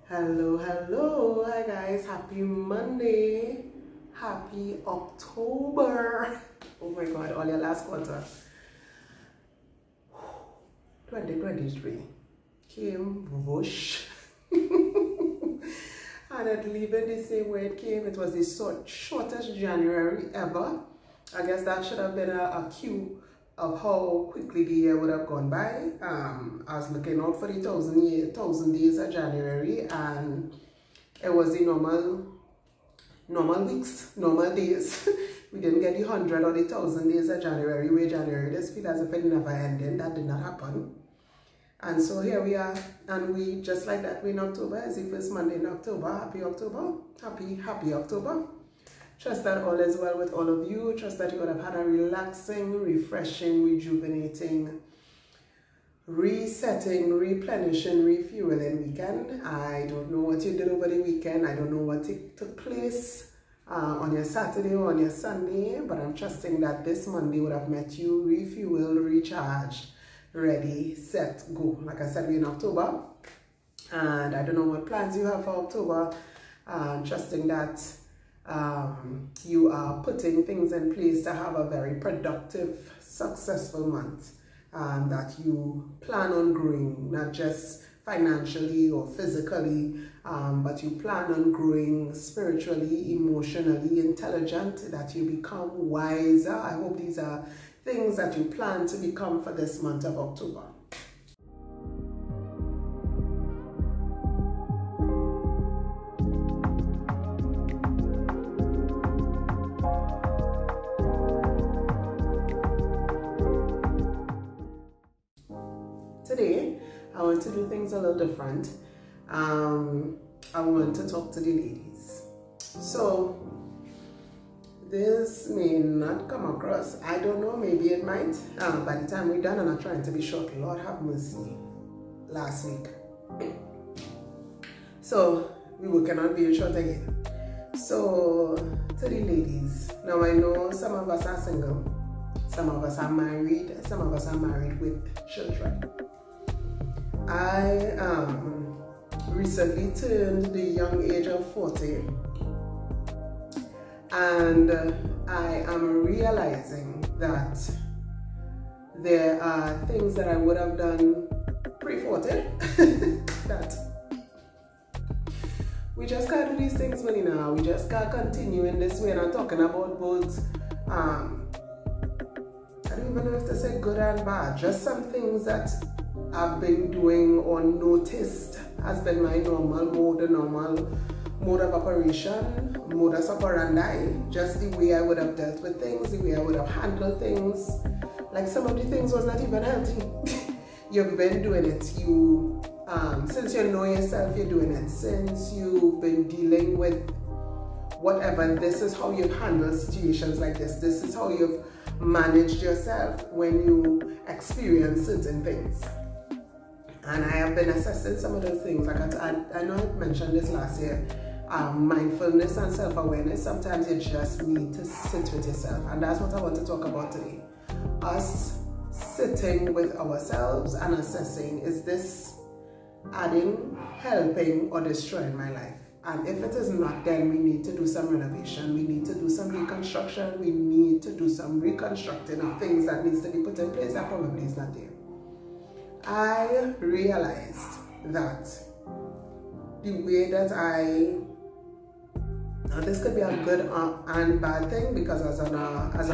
Hello, hi guys, happy Monday, happy October. Oh my god, all your last quarter. 2023 came whoosh. And it leaving the same way it came. It was the shortest January ever. I guess that should have been a cue of how quickly the year would have gone by. I was looking out for the 1,000 days of January, and it was the normal weeks, normal days. We didn't get the 100 or the 1,000 days of January, where January just feel as if it never ended. That did not happen. And so here we are, and we just like that, we're in October. It's the first Monday in October. Happy October. Happy October. Trust that all is well with all of you. Trust that you would have had a relaxing, refreshing, rejuvenating, resetting, replenishing, refueling weekend. I don't know what you did over the weekend. I don't know what took place on your Saturday or on your Sunday, but I'm trusting that this Monday would have met you refueled, recharged, ready, set, go. Like I said, we're in October, and I don't know what plans you have for October. Trusting that you are putting things in place to have a very productive, successful month, that you plan on growing, not just financially or physically, but you plan on growing spiritually, emotionally, intelligent, that you become wiser. I hope these are things that you plan to become for this month of October. Today, I want to do things a little different. I want to talk to the ladies. So, this may not come across, I don't know, maybe it might. By the time we're done, and I'm trying to be short, Lord have mercy, last week. So, we're working on being short again. So, to the ladies, now I know some of us are single, some of us are married, some of us are married with children. I recently turned the young age of 40, and I am realizing that there are things that I would have done pre-40 that we just can't do these things when now. We just can't continue in this way. And I'm talking about both, I don't even know if to say good and bad, just some things that I've been doing or noticed has been my normal mode, the normal mode of operation, modus operandi, just the way I would have dealt with things, the way I would have handled things. Like some of the things was not even healthy. You've been doing it. You, since you know yourself, you're doing it. Since you've been dealing with whatever, this is how you've handled situations like this. This is how you've managed yourself when you experience certain things. And I have been assessing some of those things. Like I know I mentioned this last year. Mindfulness and self-awareness. Sometimes you just need to sit with yourself. And that's what I want to talk about today. Us sitting with ourselves and assessing, is this adding, helping, or destroying my life? And if it is not, then we need to do some renovation. We need to do some reconstruction. We need to do some reconstructing of things that needs to be put in place that probably is not there. I realized that the way that now this could be a good and bad thing, because as a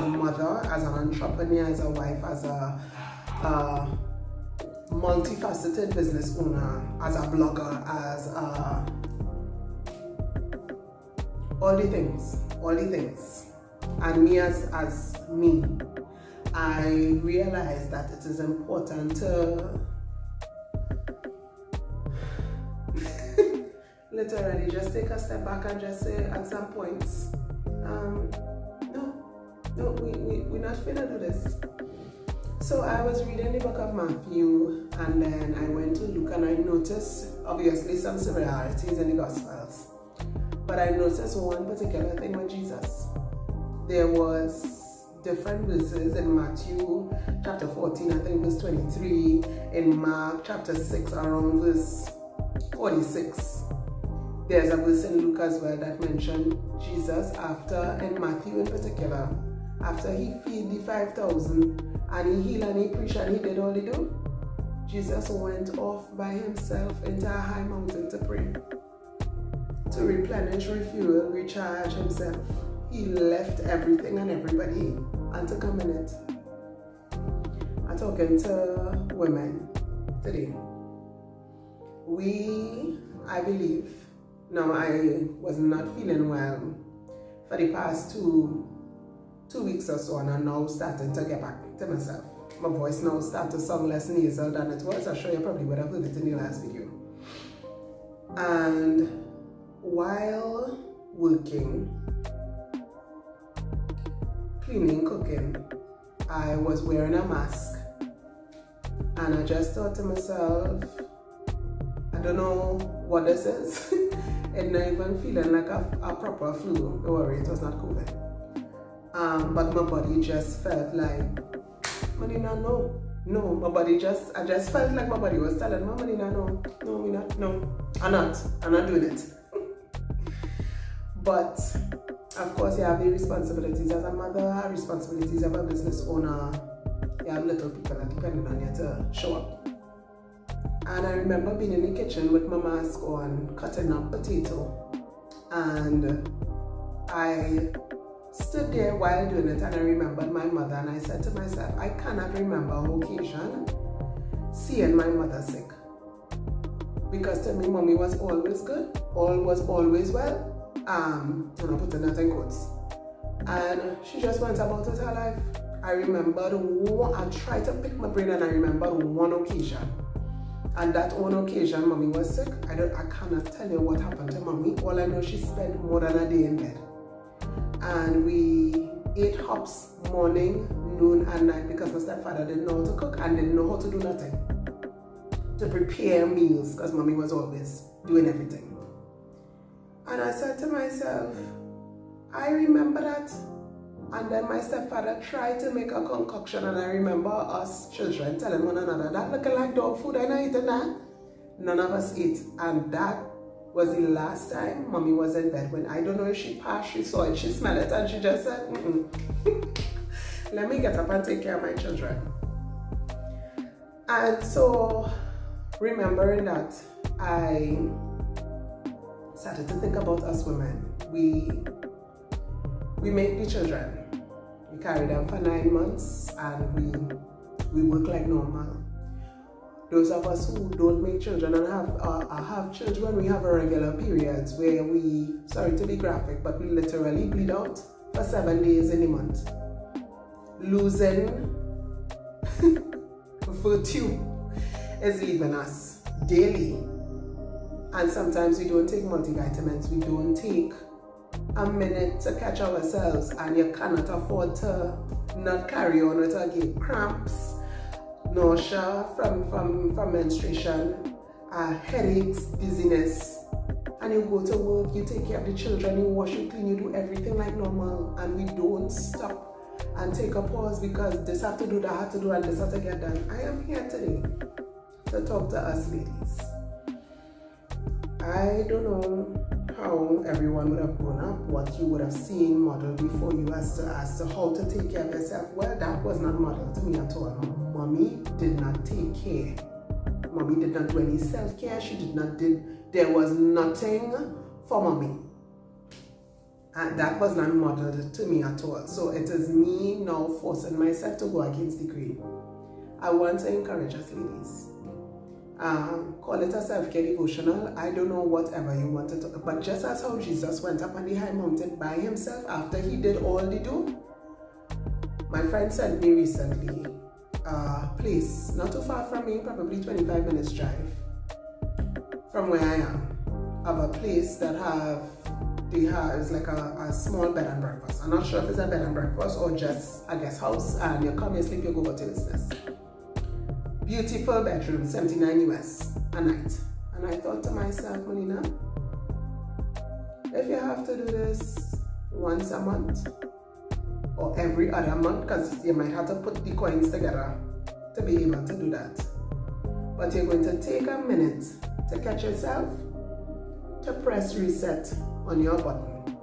mother, as an entrepreneur, as a wife, as a multifaceted business owner, as a blogger, as all the things, and me as me, I realized that it is important to literally just take a step back and just say at some points, no, we're not gonna do this. So I was reading the book of Matthew, and then I went to Luke, and I noticed obviously some similarities in the Gospels, but I noticed one particular thing with Jesus. There was different verses in Matthew chapter 14, I think verse 23, in Mark chapter 6 around verse 46. There's a verse in Luke as well that mentioned Jesus after, in Matthew in particular, after he feed the 5,000 and he healed and he preached and he did all he do, Jesus went off by himself into a high mountain to pray, to replenish, refuel, recharge himself. He left everything and everybody and took a minute. I'm talking to women today. I believe, now I was not feeling well for the past two weeks or so, and I'm now starting to get back to myself. My voice now starts to sound less nasal than it was. I'm sure you probably would have heard it in the last video. And while working, cleaning, cooking, I was wearing a mask, and I just thought to myself, I don't know what this is. It's not even feeling like a proper flu. Don't worry, it was not COVID. But my body just felt like, Marina, no. No, my body I just felt like my body was telling me, Marina, no, I'm not doing it. But of course, you have the responsibilities as a mother, responsibilities as a business owner. You have little people that depending on you to show up. And I remember being in the kitchen with my mask on, cutting up potato. And I stood there while doing it, and I remembered my mother, and I said to myself, I cannot remember an occasion seeing my mother sick. Because to me, mommy was always good, all was always well. And I'm putting that in quotes. And she just went about with her life. I remembered I tried to pick my brain, and I remembered one occasion. And that one occasion, mommy was sick. I cannot tell you what happened to mommy. All I know, she spent more than a day in bed. And we ate hops morning, noon, and night because my stepfather didn't know how to cook and didn't know how to do nothing. To prepare meals, because mommy was always doing everything. And I said to myself, I remember that. And then my stepfather tried to make a concoction, and I remember us children telling one another, that looking like dog food, I'm not eating that. None of us ate. And that was the last time mommy was in bed. When I don't know if she passed, she saw it, she smelled it, and she just said, let me get up and take care of my children. And so, remembering that, I started to think about us women. We make the children. We carry them for 9 months, and we work like normal. Those of us who don't make children and have children, we have irregular periods where we, sorry to be graphic, but we literally bleed out for 7 days in a month. Losing virtue is leaving us daily. And sometimes we don't take multivitamins, we don't take a minute to catch ourselves, and you cannot afford to not carry on with again cramps, nausea from menstruation, headaches, dizziness, and you go to work, you take care of the children, you wash, you clean, you do everything like normal, and we don't stop and take a pause because this have to do, that have to do, and this have to get done. I am here today to talk to us ladies. I don't know how everyone would have grown up, what you would have seen modeled before you as to how to take care of yourself. Well, that was not modeled to me at all. Mommy did not take care. Mommy did not do any self-care. There was nothing for mommy. And that was not modeled to me at all. So it is me now forcing myself to go against the grain. I want to encourage us ladies. Call it a self-care devotional. I don't know whatever you want to talk, but just as how Jesus went up on the high mountain by himself after he did all he do, my friend sent me recently a place not too far from me, probably 25 minutes drive from where I am, of a place that is like a small bed and breakfast. I'm not sure if it's a bed and breakfast or just a guest house, and you come, you sleep, you go about your business. Beautiful bedroom, $79 US a night. And I thought to myself, Melina, if you have to do this once a month or every other month, because you might have to put the coins together to be able to do that. but you're going to take a minute to catch yourself, to press reset on your button.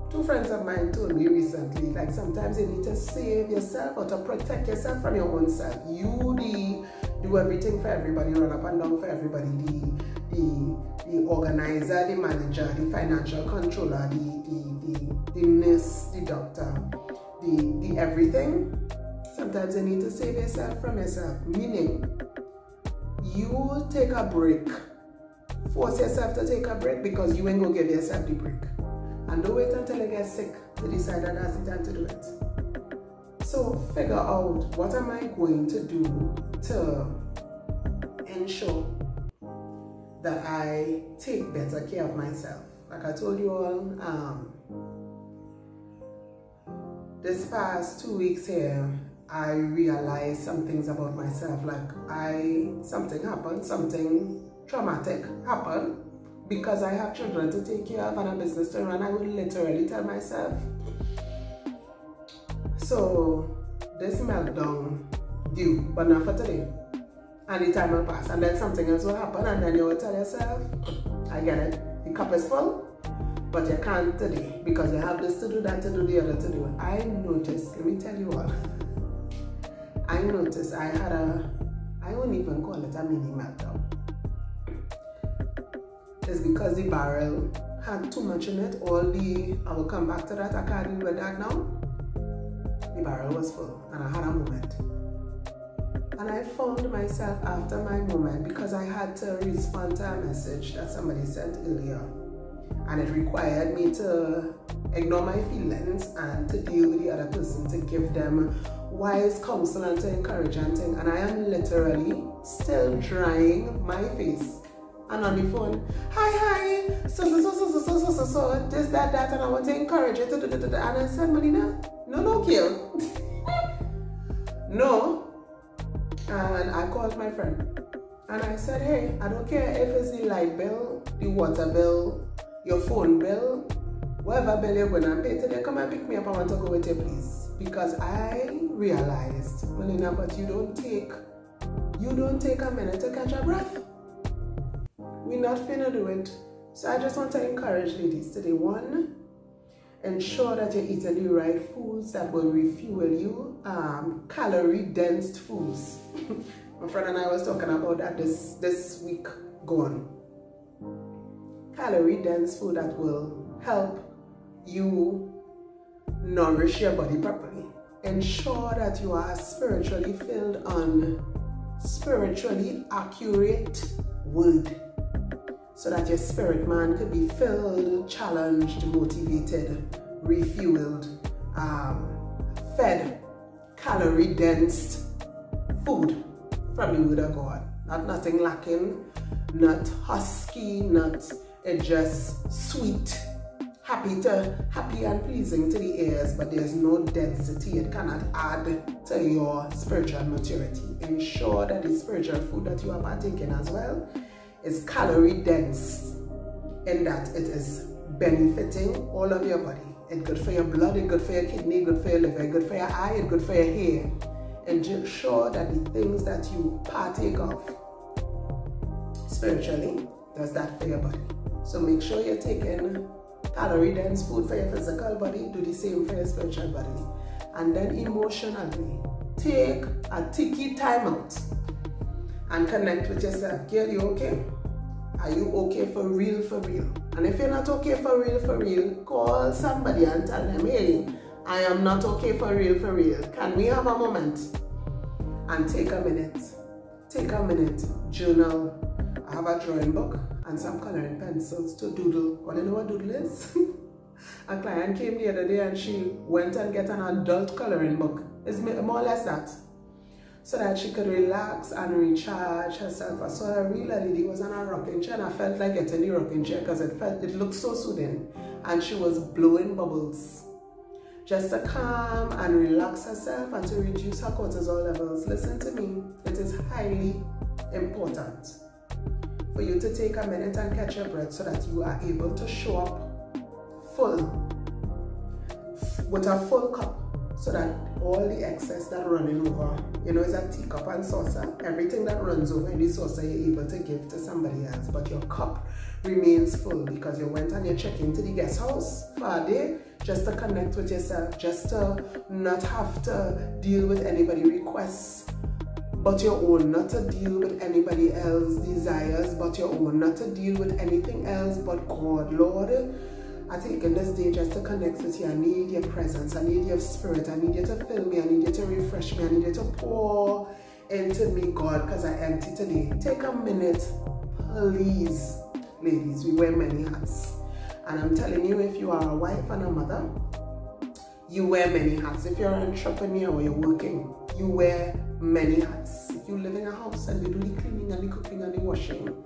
Two friends of mine told me recently, like sometimes you need to save yourself or to protect yourself from your own self. You do everything for everybody, run up and down for everybody, the organizer, the manager, the financial controller, the nurse, the doctor, the everything. Sometimes you need to save yourself from yourself, meaning you take a break. Force yourself to take a break because you ain't gonna give yourself the break. And don't wait until you get sick to decide that that's the time to do it. So figure out, what am I going to do to ensure that I take better care of myself? Like I told you all, this past 2 weeks here, I realized some things about myself. Like something happened, something traumatic happened, because I have children to take care of and a business to run. I would literally tell myself, so this meltdown due, but not for today. And the time will pass, and then something else will happen, and then you will tell yourself, I get it, the cup is full, but you can't today because you have this to do, that to do, the other to do. I noticed, let me tell you all, I noticed I had I wouldn't even call it a mini meltdown. It's because the barrel had too much in it. I will come back to that, I can't deal with that now. The barrel was full and I had a moment. And I found myself after my moment, because I had to respond to a message that somebody sent earlier. And it required me to ignore my feelings and to deal with the other person, to give them wise counsel and to encourage and things. And I am literally still drying my face. And on the phone, hi, so, this, that, and I want to encourage you to do. And I said, Melina, no, Kill. No. And I called my friend. And I said, hey, I don't care if it's the light bill, the water bill, your phone bill, whatever bill you're going to pay today, come and pick me up. I want to go with you, please. Because I realized, Melina, but you don't take a minute to catch a breath. We're not finna do it. So I just want to encourage ladies today. One, ensure that you're eating the right foods that will refuel you. Calorie-dense foods. My friend and I was talking about that this week gone. Calorie-dense food that will help you nourish your body properly. Ensure that you are spiritually filled on spiritually accurate word, so that your spirit man could be filled, challenged, motivated, refueled, fed, calorie-dense food from the word of God. Nothing lacking, not husky, not just sweet, happy and pleasing to the ears, but there's no density. It cannot add to your spiritual maturity. Ensure that the spiritual food that you are partaking as well is calorie dense, in that it is benefiting all of your body. It's good for your blood, it's good for your kidney, good for your liver, it's good for your eye, it's good for your hair. And ensure that the things that you partake of spiritually does that for your body. So make sure you're taking calorie dense food for your physical body, do the same for your spiritual body. And then emotionally, take a tiki time out and connect with yourself. Girl, you okay? Are you okay for real, for real? And if you're not okay for real, call somebody and tell them, hey, I am not okay for real, for real. Can we have a moment? And take a minute, journal. I have a drawing book and some coloring pencils to doodle. Want to know what doodle is? A client came the other day and she went and get an adult coloring book. It's more or less that. So that she could relax and recharge herself. I saw a real lady was on a rocking chair, and I felt like getting the rocking chair because it looked so soothing. And she was blowing bubbles just to calm and relax herself and to reduce her cortisol levels. Listen to me, it is highly important for you to take a minute and catch your breath so that you are able to show up full, with a full cup, so that all the excess that running over, you know, is a teacup and saucer. Everything that runs over in the saucer you're able to give to somebody else, but your cup remains full because you went and you checked into the guest house for a day just to connect with yourself, just to not have to deal with anybody requests but your own, not to deal with anybody else's desires but your own, not to deal with anything else but God. Lord, I take in this day just to connect with you. I need your presence, I need your spirit, I need you to fill me, I need you to refresh me, I need you to pour into me, God, because I'm empty today. Take a minute, please. Ladies, we wear many hats. And I'm telling you, if you are a wife and a mother, you wear many hats. If you're an entrepreneur or you're working, you wear many hats. If you live in a house and you do the cleaning and the cooking and the washing,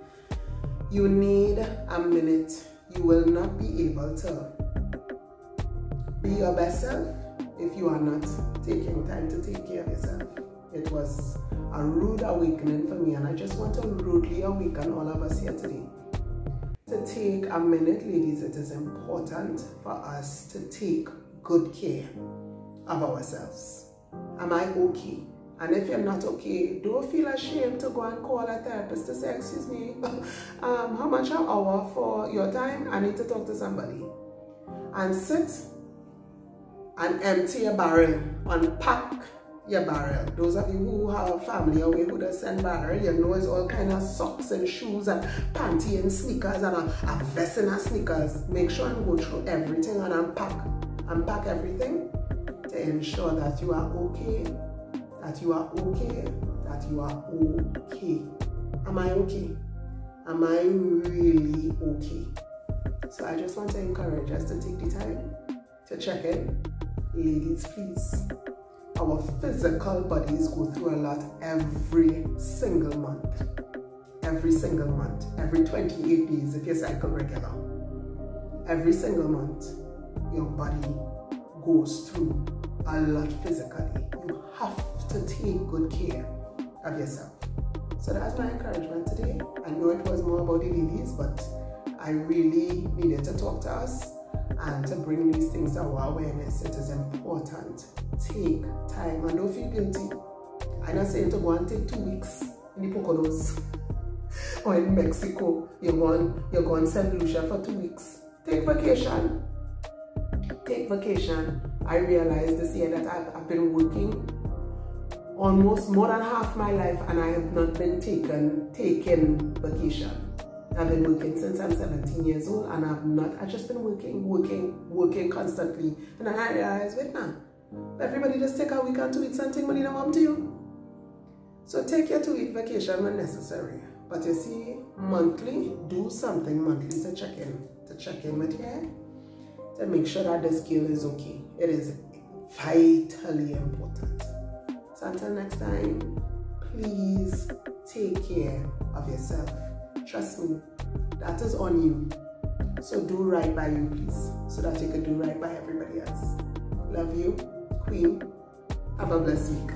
you need a minute. You will not be able to be your best self if you are not taking time to take care of yourself. It was a rude awakening for me, and I just want to rudely awaken all of us here today to take a minute. Ladies, it is important for us to take good care of ourselves. Am I okay? And if you're not okay, don't feel ashamed to go and call a therapist to say, excuse me, how much an hour for your time? I need to talk to somebody. And sit and empty your barrel, unpack your barrel. Those of you who have family away who does send barrel, you know it's all kind of socks and shoes and panty and sneakers and a vest and a sneakers. Make sure and go through everything and unpack everything to ensure that you are okay, that you are okay, that you are okay. Am I okay? Am I really okay? So I just want to encourage us to take the time to check in. Ladies, please. Our physical bodies go through a lot every single month. Every single month. Every 28 days if you cycle regular. Every single month, your body goes through a lot physically. You have to take good care of yourself. So that's my encouragement today. I know it was more about the ladies, but I really needed to talk to us and to bring these things to our awareness. It is important. Take time and don't feel guilty. I'm not saying to go and take 2 weeks in the Poconos or in Mexico. You're going to St. Lucia for 2 weeks. Take vacation. Take vacation. I realized this year that I've been working almost more than half my life and I have not been taking vacation. I've been working since I'm 17 years old and I've just been working constantly. And then I realized, wait now, everybody just take a week and 2 weeks and take money now to you. So take your 2-week vacation when necessary. But you see, monthly, do something monthly to check in with you, to make sure that the scale is okay. It is vitally important. So until next time, please take care of yourself. Trust me, that is on you. So do right by you, please, so that you can do right by everybody else. Love you, Queen. Have a blessed week.